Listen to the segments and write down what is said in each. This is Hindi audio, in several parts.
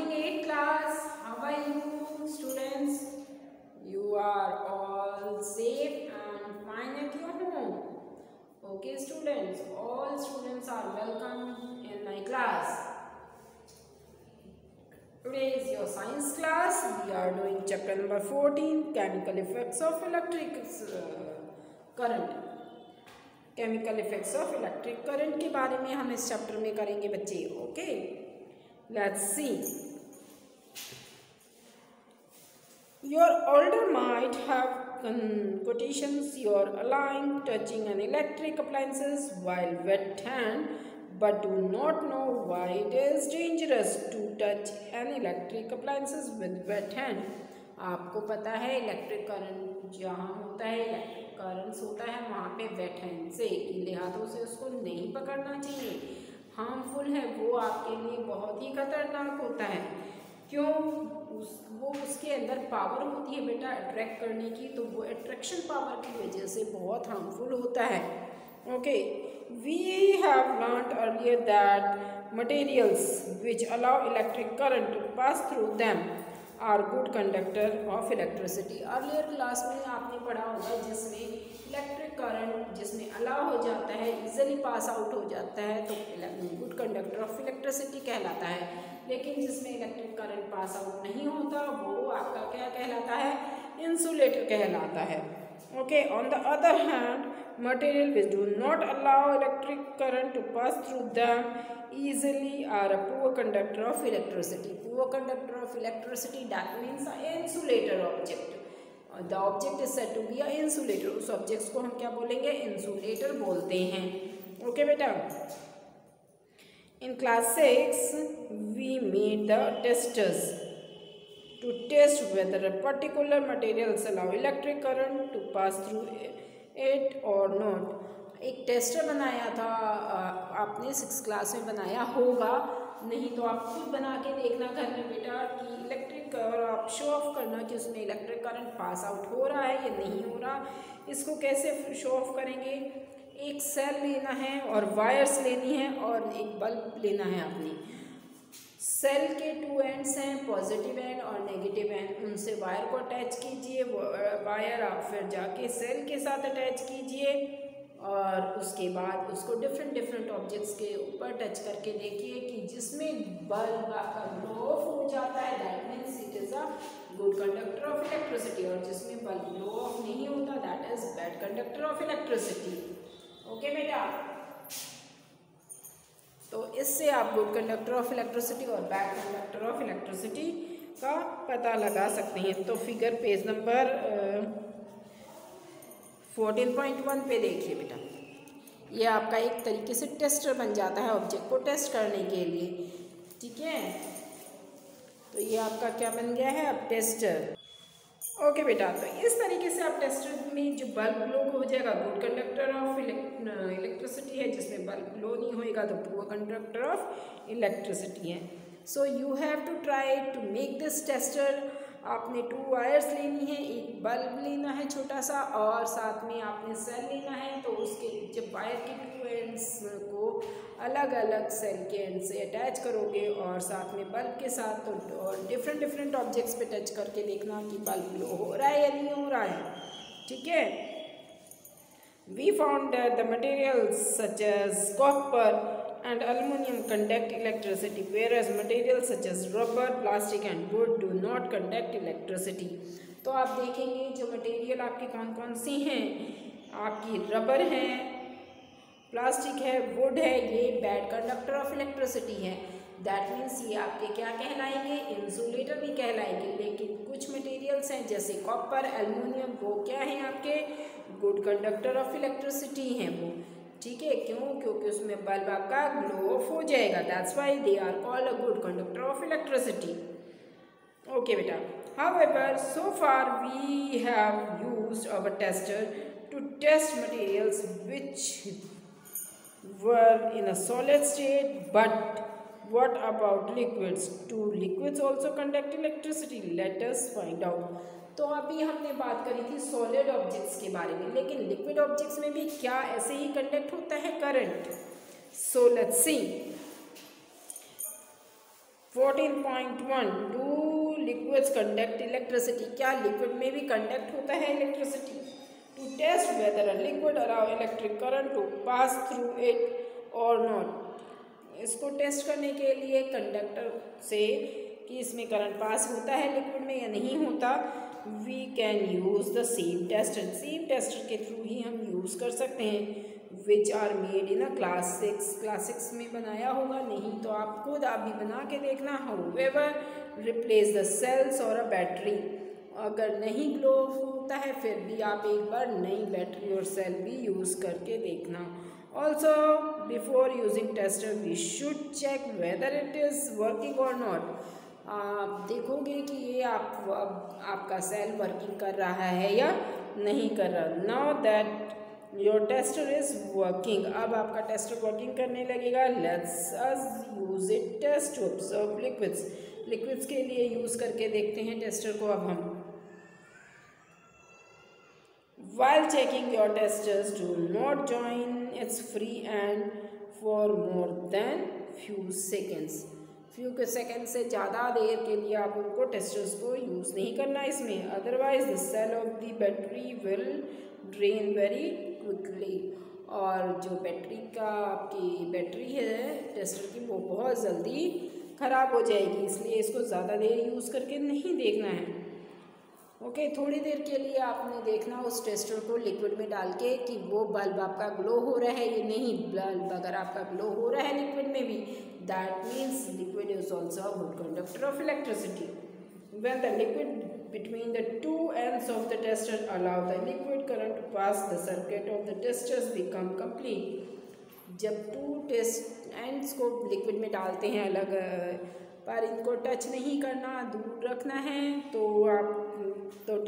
morning 8th class. How are you students? You are all safe and fine at your home. Okay students, all students are welcome in my class. Today is your science class. We are doing chapter number 14, chemical effects of electric current. Chemical effects of electric current के बारे में हम इस चैप्टर में करेंगे बच्चे. Okay, let's see. Your older might have quotations your allowing touching an electric appliances while wet hand, but do not know why it is dangerous to touch an electric appliances with wet hand. आपको पता है इलेक्ट्रिक करंट जहाँ होता है, इलेक्ट्रिक करंट्स होता है वहाँ पे वेट हैंड से, गीले हाथों से उसको नहीं पकड़ना चाहिए. हार्मफुल है वो, आपके लिए बहुत ही खतरनाक होता है. क्यों? वो उसके अंदर पावर होती है बेटा अट्रैक्ट करने की, तो वो अट्रैक्शन पावर की वजह से बहुत हार्मफुल होता है. Okay, we have learned earlier that materials which allow electric current to pass through them are good conductor of electricity. Earlier class में आपने पढ़ा होगा जिसमें इलेक्ट्रिक करंट जिसमें अलाउ हो जाता है, इजीली पास आउट हो जाता है, तो गुड कंडक्टर ऑफ इलेक्ट्रिसिटी कहलाता है. लेकिन जिसमें इलेक्ट्रिक करंट पास आउट नहीं होता वो आपका क्या कहलाता है? इंसुलेटर कहलाता है. Okay, on the other hand material which do not allow electric current to pass through them easily are a poor conductor of electricity. Poor conductor of electricity, that means an insulator object. The object is said to be a insulator. उस objects को हम क्या बोलेंगे? insulator बोलते हैं. ओके बेटा, in class 6 we made the testers to test whether a particular materials allow electric current to pass through it or not. एक टेस्टर बनाया था, आपने 6th क्लास में बनाया होगा, नहीं तो आप खुद बना के देखना घर में बेटा कि इलेक्ट्रिक, और आप शो ऑफ करना कि उसमें इलेक्ट्रिक करंट पास आउट हो रहा है या नहीं हो रहा. इसको कैसे शो ऑफ करेंगे? एक सेल लेना है और वायर्स लेनी है और एक बल्ब लेना है. अपनी सेल के 2 एंड्स हैं, पॉजिटिव एंड और नेगेटिव एंड, उनसे वायर को अटैच कीजिए. वायर आप फिर जाके सेल के साथ अटैच कीजिए और उसके बाद उसको डिफरेंट ऑब्जेक्ट्स के ऊपर टच करके देखिए कि जिसमें बल्ब आपका ग्लो ऑफ हो जाता है, that means it is a good conductor of electricity, और जिसमें बल्ब ग्लो ऑफ नहीं होता that is bad conductor of electricity. Okay बेटा, तो इससे आप गुड कंडक्टर ऑफ इलेक्ट्रिसिटी और बैड कंडक्टर ऑफ इलेक्ट्रिसिटी का पता लगा सकते हैं. तो फिगर पेज नंबर 14.1 पे देखिए बेटा, ये आपका एक तरीके से टेस्टर बन जाता है ऑब्जेक्ट को टेस्ट करने के लिए. ठीक है, तो ये आपका क्या बन गया है अब? टेस्टर. ओके बेटा, तो इस तरीके से आप टेस्टर में जो बल्ब ग्लो हो जाएगा गुड कंडक्टर ऑफ इलेक्ट्रिसिटी है, जिसमें बल्ब ग्लो नहीं होएगा तो पुअर कंडक्टर ऑफ इलेक्ट्रिसिटी है. So you have to try to make this tester. आपने 2 वायर्स लेनी है, एक बल्ब लेना है छोटा सा, और साथ में आपने सेल लेना है. तो उसके जब वायर के 2 एंड्स को अलग अलग सेल के एंड से अटैच करोगे और साथ में बल्ब के साथ, तो और डिफरेंट ऑब्जेक्ट्स पे टच करके देखना कि बल्ब ग्लो हो रहा है या नहीं हो रहा है. ठीक है. We found that the materials such as copper and aluminum conduct electricity, whereas materials such as rubber, plastic and wood do not conduct electricity. तो आप देखेंगे जो मटेरियल आपके कौन कौन सी हैं, आपकी रबर है, प्लास्टिक है, वुड है, ये बैड कंडक्टर ऑफ इलेक्ट्रिसिटी है. दैट मीन्स ये आपके क्या कहलाएंगे? इंसुलेटर भी कहलाएंगे. लेकिन कुछ मटेरियल्स हैं जैसे कॉपर, एल्युमिनियम, वो क्या हैं? आपके गुड कंडक्टर ऑफ इलेक्ट्रिसिटी हैं वो. ठीक है, क्यों? क्योंकि उसमें बल्ब आपका ग्लो ऑफ हो जाएगा. That's why they are called a good conductor of electricity. Okay बेटा, however so far we have used our tester to test materials which were in a solid state, but what about liquids? Do liquids also conduct electricity? Let us find out. तो अभी हमने बात करी थी सॉलिड ऑब्जेक्ट्स के बारे में, लेकिन लिक्विड ऑब्जेक्ट्स में भी क्या ऐसे ही कंडक्ट होता है current? So let's see. 14.1 do liquids conduct electricity, क्या लिक्विड में भी कंडक्ट होता है electricity? To test whether a liquid allow electric current to pass through it और नॉट, इसको टेस्ट करने के लिए कंडक्टर से कि इसमें करंट पास होता है लिक्विड में या नहीं होता, we can use the same tester, same tester के थ्रू ही हम यूज़ कर सकते हैं, which are made in a class 6 में बनाया होगा, नहीं तो आप खुद आप भी बना के देखना। हाउएवर रिप्लेस द सेल्स और अ बैटरी, अगर नहीं ग्लो होता है फिर भी आप एक बार नई बैटरी और सेल भी यूज़ करके देखना। Also before using tester we should check whether it is working और नॉट, आप देखोगे कि ये आपका सेल वर्किंग कर रहा है या नहीं कर रहा। Now that your tester is working, अब आपका टेस्टर वर्किंग करने लगेगा। Let's us use it test to observe liquids, liquids के लिए यूज़ करके देखते हैं टेस्टर को अब हम। While checking your testers, do not join its free and for more than few seconds, few के सेकेंड से ज़्यादा देर के लिए आप उनको टेस्टर्स को यूज़ नहीं करना इसमें, otherwise the cell of the battery will drain very quickly, और जो बैटरी का आपकी बैटरी है टेस्टर की वो बहुत जल्दी ख़राब हो जाएगी, इसलिए इसको ज़्यादा देर यूज़ करके नहीं देखना है। ओके, थोड़ी देर के लिए आपने देखना उस टेस्टर को लिक्विड में डाल के कि वो बल्ब आपका ग्लो हो रहा है या नहीं। बल्ब अगर आपका ग्लो हो रहा है लिक्विड में भी, that means liquid is also a good conductor of electricity. When the liquid between the two ends of the tester allow the liquid current to pass the circuit of the testers become complete, जब टू टेस्ट एंड्स को लिक्विड में डालते हैं अलग, पर इनको टच नहीं करना, दूर रखना है, तो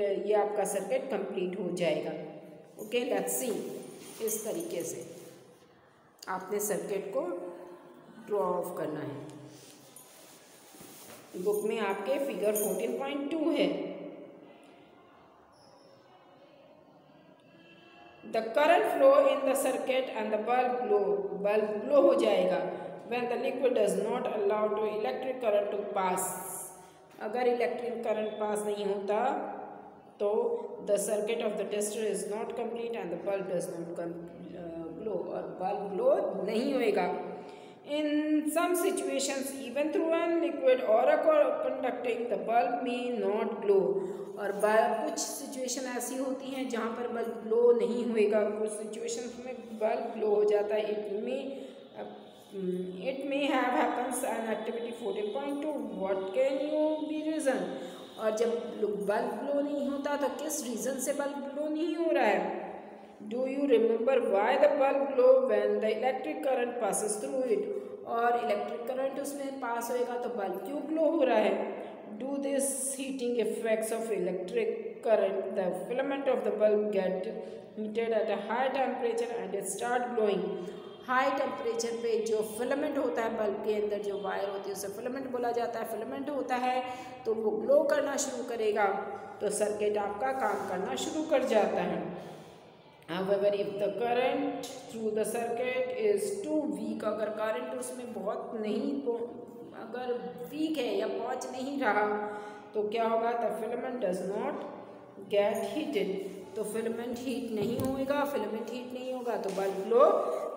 ये आपका सर्किट कंप्लीट हो जाएगा। ओके, लेट्स सी, इस तरीके से आपने सर्किट को ड्रॉ ऑफ करना है। बुक में आपके फिगर 14.2 है। The current flow in the circuit and the bulb glow हो जाएगा when the liquid does not allow to electric current to pass, अगर इलेक्ट्रिक करंट पास नहीं होता तो the circuit of the tester is not complete and the bulb does not glow, और बल्ब ग्लो नहीं होएगा। In some situations even through a liquid or a conducting the bulb may not glow, और कुछ सिचुएशन ऐसी होती हैं जहाँ पर बल्ब ग्लो नहीं होएगा, कुछ सिचुएशन में बल्ब ग्लो हो जाता है। It may have happens an activity 14.2, what can you be reason, और जब बल्ब ग्लो नहीं होता तो किस रीज़न से बल्ब ग्लो नहीं हो रहा है। Do you remember why the bulb glow when the electric current passes through it, और इलेक्ट्रिक करंट उसमें पास होएगा तो बल्ब क्यों ग्लो हो रहा है। Do this heating effects of electric current the filament of the bulb gate heated at a high temperature and it start glowing, high temperature पे जो फिलामेंट होता है बल्ब के अंदर जो वायर होती है उसे फिलामेंट बोला जाता है, फिलामेंट होता है तो वो ग्लो करना शुरू करेगा तो सर्किट आपका काम करना शुरू कर जाता है। However, if the current through the circuit is too weak, अगर करंट उसमें बहुत नहीं, अगर वीक है या पहुंच नहीं रहा तो क्या होगा, the filament does not gate heated, तो फिलामेंट हीट नहीं होएगा, फिलामेंट हीट नहीं होगा तो बल्ब ग्लो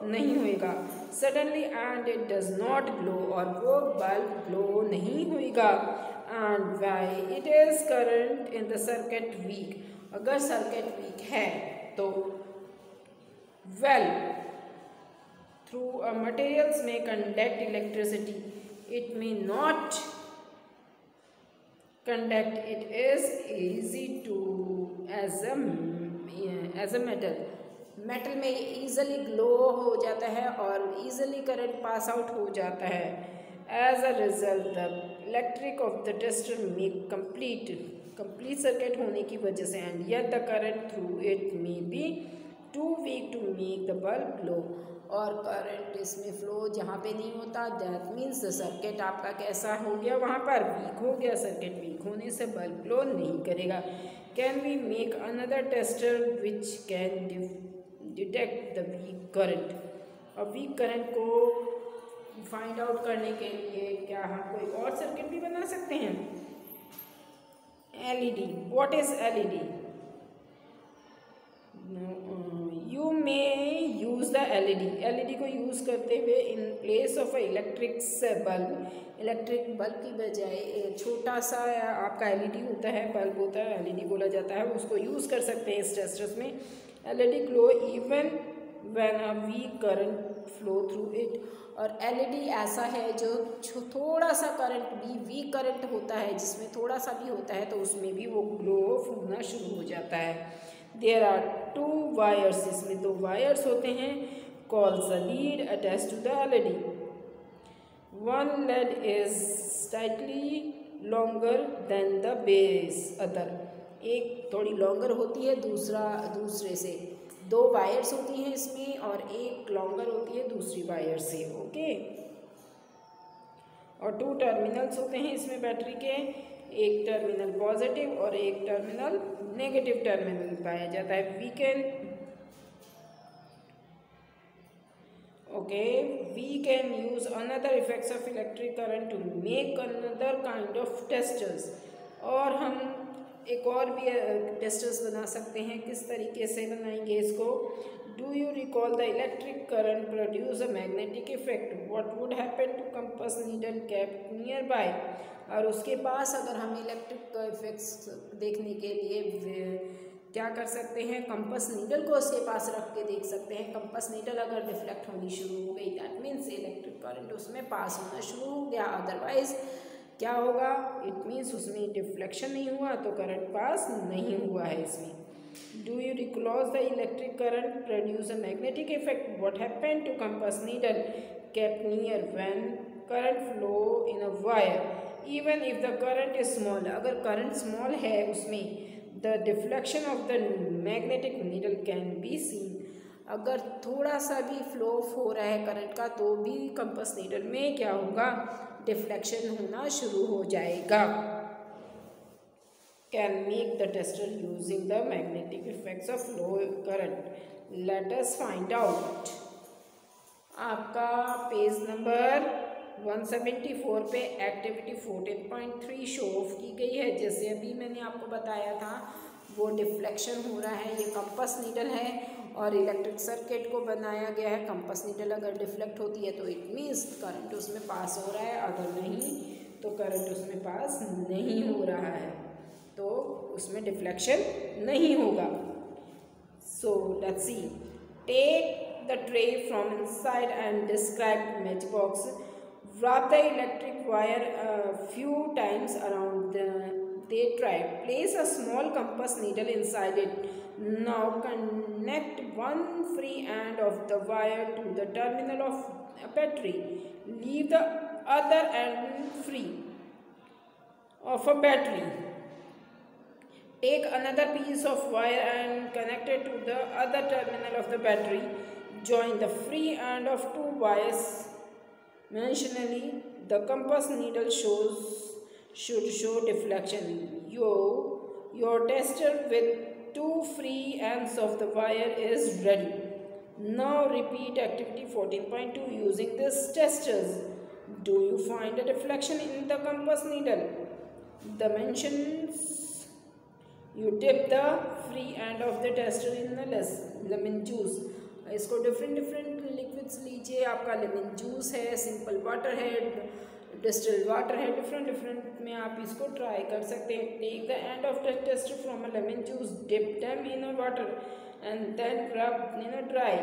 नहीं होएगा। Suddenly and it does not glow, और वो बल्ब ग्लो नहीं होएगा। And why it is current in the circuit weak, अगर सर्किट वीक है तो वेल थ्रू मटेरियल्स में conduct electricity, it may not conduct, it is easy to as a metal, metal में easily ग्लो हो जाता है और easily करंट पास आउट हो जाता है। As a result the electric of the tester make complete circuit होने की वजह से, and yet the current through it may be too weak to make the bulb glow, और करंट इसमें फ्लो जहाँ पे नहीं होता, दैट मीन्स सर्किट आपका कैसा हो गया, वहाँ पर वीक हो गया, सर्किट वीक होने से बल्ब ग्लो नहीं करेगा। Can we make another tester which can detect the weak current, और वीक करंट को फाइंड आउट करने के लिए क्या हम कोई और सर्किट भी बना सकते हैं। LED, what is LED? You may use the LED, LED को यूज़ करते हुए in place of electric bulb, electric bulb की बजाय छोटा सा आपका एलईडी होता है, बल्ब होता है, एलईडी बोला जाता है, उसको यूज़ कर सकते हैं इस टेस्टर्स में। LED glow even when a weak current flow through it, और एलईडी ऐसा है जो थोड़ा सा करंट भी, वीक करंट होता है जिसमें थोड़ा सा भी होता है तो उसमें भी वो ग्लो होना शुरू हो जाता है। देयर आर 2 वायर्स, इसमें 2 वायर्स होते हैं, calls a lead attach to the LED. One lead is slightly longer than the base other, एक थोड़ी लॉन्गर होती है दूसरे से, 2 वायर्स होती हैं इसमें और एक लॉन्गर होती है दूसरी वायर से। ओके, और 2 टर्मिनल्स होते हैं इसमें बैटरी के, एक टर्मिनल पॉजिटिव और एक टर्मिनल नेगेटिव टर्मिनल पाया जाता है। We can use another effects of electric current to make another kind of testers, और हम एक और भी टेस्टर्स बना सकते हैं। किस तरीके से बनाएंगे इसको? Do you recall the electric current produce a magnetic effect, what would happen to compass needle kept nearby, और उसके पास अगर हम इलेक्ट्रिक इफेक्ट्स देखने के लिए क्या कर सकते हैं, कंपास नीडल को उसके पास रख के देख सकते हैं। कंपास नीडल अगर डिफ्लेक्ट होनी शुरू हो गई दैट मीन्स इलेक्ट्रिक करंट उसमें पास होना शुरू हो गया, अदरवाइज क्या होगा, इट मीन्स उसमें डिफ्लेक्शन नहीं हुआ तो करंट पास नहीं हुआ है इसमें। Do you recall the electric current produce a magnetic effect, what happen to compass needle kept near when current flow in a wire, even if the current is small, अगर करंट स्मॉल है उसमें the deflection of the magnetic needle can be seen, अगर थोड़ा सा भी फ्लो हो रहा है करंट का तो भी कंपास नीडल में क्या होगा, डिफ्लेक्शन होना शुरू हो जाएगा। Can make the tester using the magnetic effects of flow current, let us find out. आपका पेज नंबर 174 पे एक्टिविटी 14.3 शो ऑफ की गई है। जैसे अभी मैंने आपको बताया था वो डिफ्लेक्शन हो रहा है, ये कंपास नीडल है और इलेक्ट्रिक सर्किट को बनाया गया है। कंपास नीडल अगर डिफ्लेक्ट होती है तो इट मीन्स करंट उसमें पास हो रहा है, अगर नहीं तो करंट उसमें पास नहीं हो रहा है, तो उसमें डिफ्लेक्शन नहीं होगा। So let's see, take the tray from inside and describe match box, wrap the electric wire a few times around the tray, place a small compass needle inside it, now connect one free end of the wire to the terminal of a battery, leave the other end free of a battery, take another piece of wire and connect it to the other terminal of the battery, join the free end of 2 wires mentionally, the compass needle should show deflection. Your tester with 2 free ends of the wire is ready. Now repeat activity 14.2 using this testers. Do you find a deflection in the compass needle? The mentions, you dip the free end of the tester in the lemon juice. इसको डिफरेंट लिक्विड्स लीजिए, आपका लेमन जूस है, सिंपल वाटर है, डिस्टिल्ड वाटर है, डिफरेंट में आप इसको ट्राई कर सकते हैं। Take the end of the tester from a lemon juice, dip them in a water and then rub in a dry,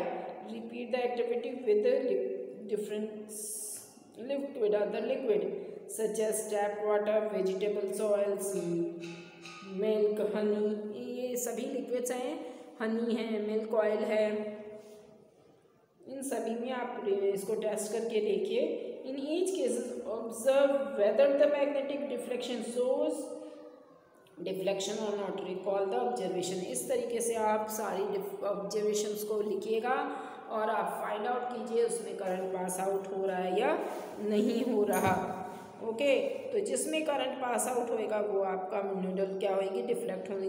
repeat the activity with different liquid, other liquid such as tap water, vegetables oils, milk, honey, ये सभी लिक्विड्स हैं, हनी है, मिल्क ऑयल है, इन सभी में आप इसको टेस्ट करके देखिए। In each cases observe whether the magnetic deflection shows deflection और नॉट, रिकॉल द ऑब्जर्वेशन। इस तरीके से आप सारी ऑब्जर्वेशंस को लिखिएगा और आप फाइंड आउट कीजिए उसमें करंट पास आउट हो रहा है या नहीं हो रहा। ओके, तो जिसमें करंट पास आउट होएगा वो आपका नीडल क्या होएगी, डिफ्लेक्ट होनी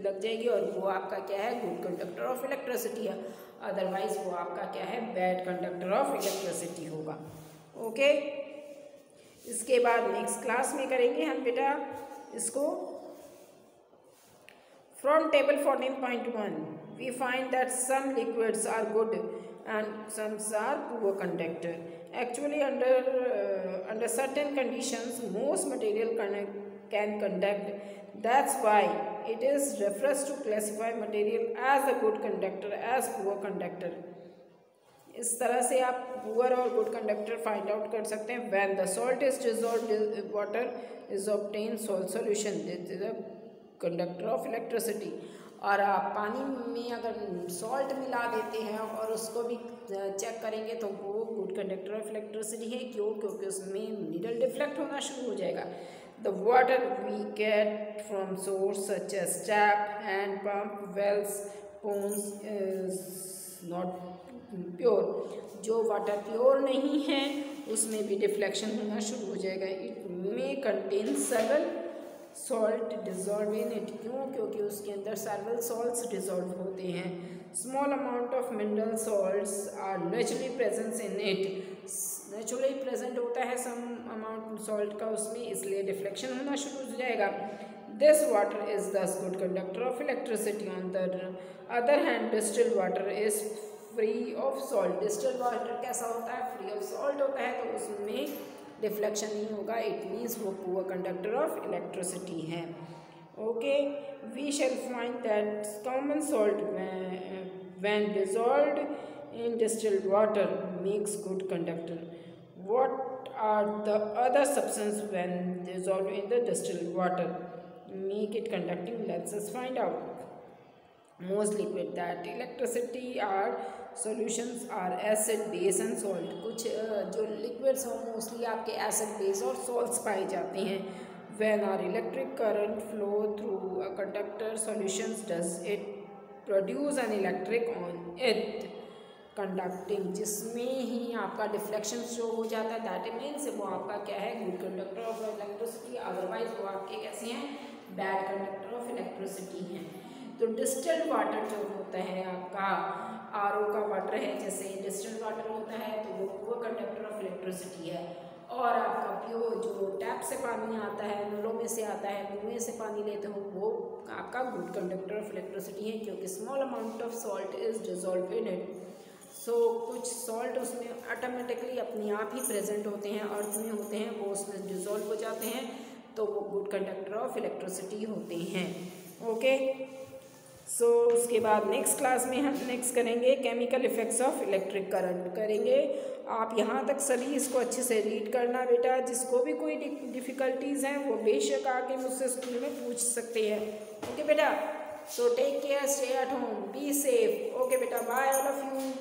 लग जाएगी और वो आपका क्या है, गुड कंडक्टर ऑफ इलेक्ट्रिसिटी है, अदरवाइज वो आपका क्या है, बैड कंडक्टर ऑफ इलेक्ट्रिसिटी होगा। ओके, इसके बाद नेक्स्ट क्लास में करेंगे हम बेटा इसको। From table 14.1 we find that some liquids are good and some are poor conductor. Actually under certain conditions most material can conduct. That's why it is refers to classify material as a good conductor as poor conductor. इस तरह से आप पुअर और गुड कंडक्टर फाइंड आउट कर सकते हैं। When the salt is dissolved water is obtain salt solution, this is a conductor of electricity. और आप पानी में अगर सॉल्ट मिला देते हैं और उसको भी चेक करेंगे तो वो गुड कंडक्टर ऑफ इलेक्ट्रिसिटी है। क्यों? क्योंकि उसमें नीडल डिफ्लेक्ट होना शुरू हो जाएगा। The water we get from source such as tap, hand pump, wells, ponds is not pure. जो वाटर प्योर नहीं है उसमें भी डिफ्लेक्शन होना शुरू हो जाएगा। It may contain several salt dissolve in it. क्यों? क्योंकि उसके अंदर सेवरल सॉल्ट्स डिजॉल्व होते हैं। Small amount of mineral salts are naturally presence in it. Naturally present होता है सम अमाउंट सॉल्ट का उसमें, इसलिए डिफ्लेक्शन होना शुरू हो जाएगा। दिस वाटर इज दस good conductor of electricity. On the other hand distilled water is free of salt. Distilled water कैसा होता है? फ्री ऑफ सॉल्ट होता है, तो उसमें डिफ्लेक्शन नहीं होगा। इट मीन्स वो पुअर कंडक्टर ऑफ इलेक्ट्रिसिटी है। Okay, we shall find that common salt when dissolved in distilled water makes good conductor. What are the other substance when dissolved in the distilled water make it conducting? Let's us find out. Most liquid that electricity are solutions are acid, base and salt. कुछ जो liquids हो मोस्टली आपके acid, base और salts पाए जाते हैं। When our electric current flow through a conductor solutions, does it produce an electric on it conducting? जिसमें ही आपका डिफ्लेक्शन शो हो जाता है, दैट मीन्स वो आपका क्या है? Good conductor of electricity. Otherwise वो आपके कैसे हैं? बैड कंडक्टर ऑफ इलेक्ट्रिसिटी हैं। तो डिस्टिल्ड वाटर जो होता है आपका आरओ का वाटर है, जैसे डिस्टिल्ड वाटर होता है तो वो कंडक्टर ऑफ इलेक्ट्रिसिटी है। और आपका प्योर जो टैप से पानी आता है, नलों में से आता है, कुएं से पानी लेते हो, वो आपका गुड कंडक्टर ऑफ इलेक्ट्रिसिटी है, क्योंकि small amount of salt is dissolve in it. So कुछ सॉल्ट उसमें ऑटोमेटिकली अपने आप ही प्रेजेंट होते हैं, अर्थ में होते हैं, वो उसमें डिजॉल्व हो जाते हैं, तो वो गुड कंडक्टर ऑफ इलेक्ट्रिसिटी होते हैं। ओके, सो उसके बाद नेक्स्ट क्लास में हम नेक्स्ट करेंगे chemical effects of electric current करेंगे। आप यहाँ तक सभी इसको अच्छे से रीड करना बेटा। जिसको भी कोई डिफ़िकल्टीज़ हैं वो बेशक आके मुझसे स्कूल में पूछ सकते हैं। ओके बेटा, so take care, stay at home, be safe. Okay बेटा, बाय ऑल ऑफ यू।